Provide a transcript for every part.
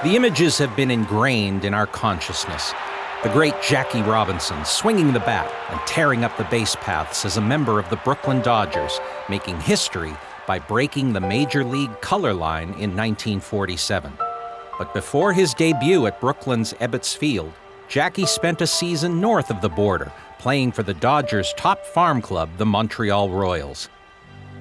The images have been ingrained in our consciousness. The great Jackie Robinson swinging the bat and tearing up the base paths as a member of the Brooklyn Dodgers, making history by breaking the Major League color line in 1947. But before his debut at Brooklyn's Ebbets Field, Jackie spent a season north of the border, playing for the Dodgers' top farm club, the Montreal Royals.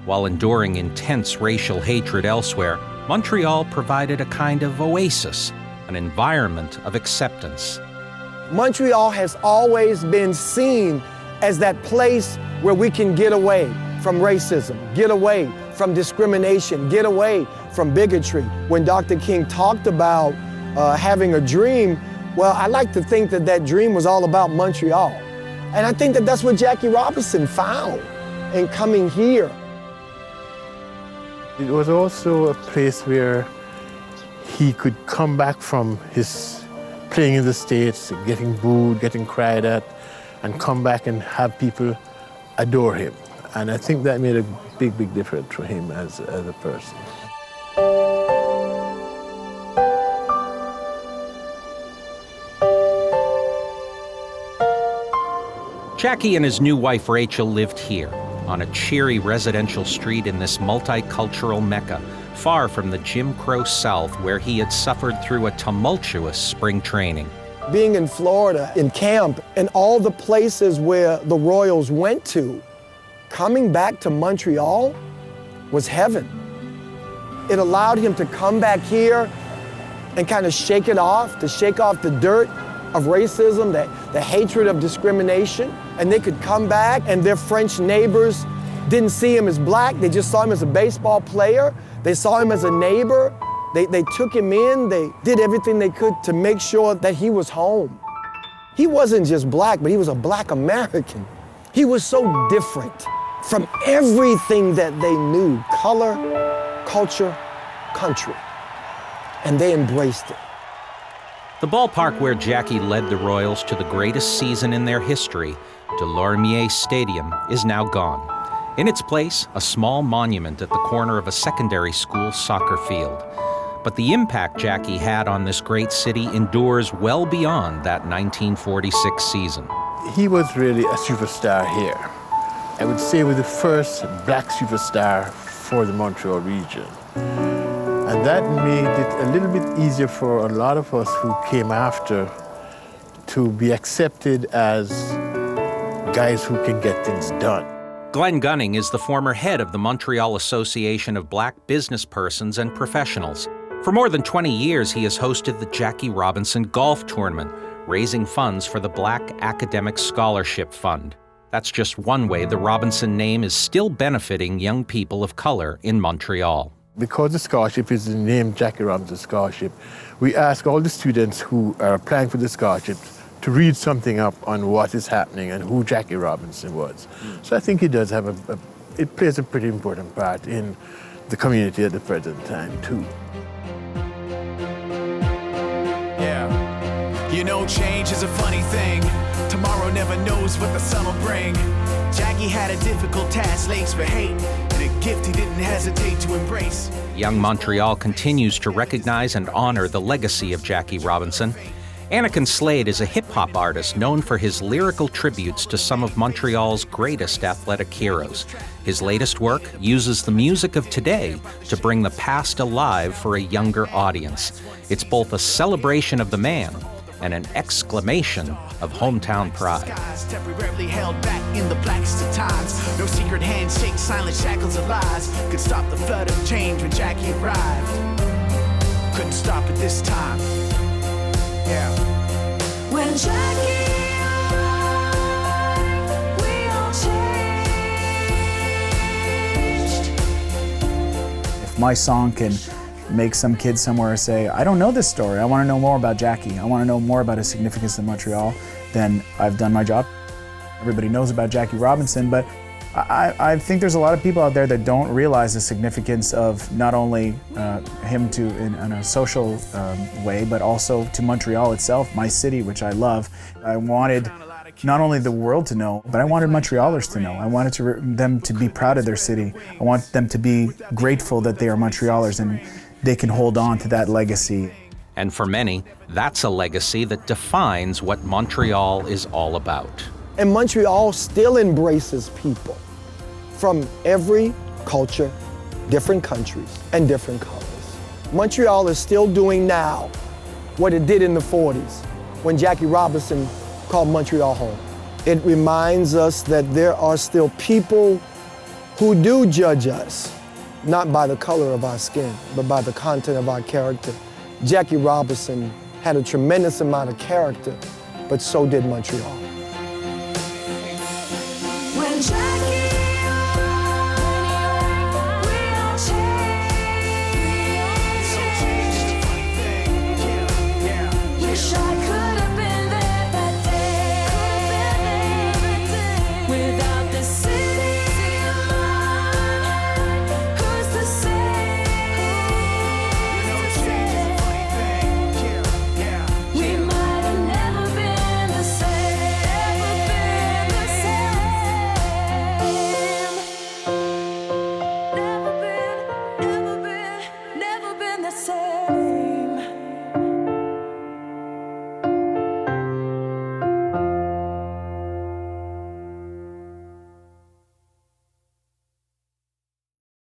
While enduring intense racial hatred elsewhere, Montreal provided a kind of oasis, an environment of acceptance. Montreal has always been seen as that place where we can get away from racism, get away from discrimination, get away from bigotry. When Dr. King talked about having a dream, well, I like to think that that dream was all about Montreal. And I think that that's what Jackie Robinson found in coming here. It was also a place where he could come back from his playing in the States, getting booed, getting cried at, and come back and have people adore him. And I think that made a big, big difference for him as a person. Jackie and his new wife Rachel lived here, on a cheery residential street in this multicultural Mecca, far from the Jim Crow South where he had suffered through a tumultuous spring training. Being in Florida, in camp, and all the places where the Royals went to, coming back to Montreal was heaven. It allowed him to come back here and kind of shake it off, to shake off the dirt of racism, the hatred of discrimination. And they could come back and their French neighbors didn't see him as black, they just saw him as a baseball player. They saw him as a neighbor. They took him in, they did everything they could to make sure that he was home. He wasn't just black, but he was a black American. He was so different from everything that they knew, color, culture, country. And they embraced it. The ballpark where Jackie led the Royals to the greatest season in their history, Delormier Stadium, is now gone. In its place, a small monument at the corner of a secondary school soccer field. But the impact Jackie had on this great city endures well beyond that 1946 season. He was really a superstar here. I would say he was the first black superstar for the Montreal region. And that made it a little bit easier for a lot of us who came after to be accepted as guys who can get things done. Glenn Gunning is the former head of the Montreal Association of Black Business Persons and Professionals. For more than 20 years, he has hosted the Jackie Robinson Golf Tournament, raising funds for the Black Academic Scholarship Fund. That's just one way the Robinson name is still benefiting young people of color in Montreal. Because the scholarship is the name Jackie Robinson Scholarship, we ask all the students who are applying for the scholarship to read something up on what is happening and who Jackie Robinson was. So I think it does have it plays a pretty important part in the community at the present time too. Yeah, you know change is a funny thing. Tomorrow never knows what the sun will bring. Jackie had a difficult task, laced with hate, and a gift he didn't hesitate to embrace. Young Montreal continues to recognize and honor the legacy of Jackie Robinson. Anakin Slade is a hip-hop artist known for his lyrical tributes to some of Montreal's greatest athletic heroes. His latest work uses the music of today to bring the past alive for a younger audience. It's both a celebration of the man and an exclamation of hometown pride. Temporarily held back in the blackest of times. No secret handshake, silent shackles of lies could stop the flood of change when Jackie arrived. Couldn't stop it this time. Yeah. When Jackie arrived, we all changed. If my song can make some kid somewhere say, I don't know this story, I want to know more about Jackie, I want to know more about his significance in Montreal, then I've done my job. Everybody knows about Jackie Robinson, but I think there's a lot of people out there that don't realize the significance of not only him in a social way, but also to Montreal itself, my city, which I love. I wanted not only the world to know, but I wanted Montrealers to know. I wanted them to be proud of their city. I want them to be grateful that they are Montrealers and they can hold on to that legacy. And for many, that's a legacy that defines what Montreal is all about. And Montreal still embraces people from every culture, different countries, and different colors. Montreal is still doing now what it did in the 40s when Jackie Robinson called Montreal home. It reminds us that there are still people who do judge us, not by the color of our skin, but by the content of our character. Jackie Robinson had a tremendous amount of character, but so did Montreal.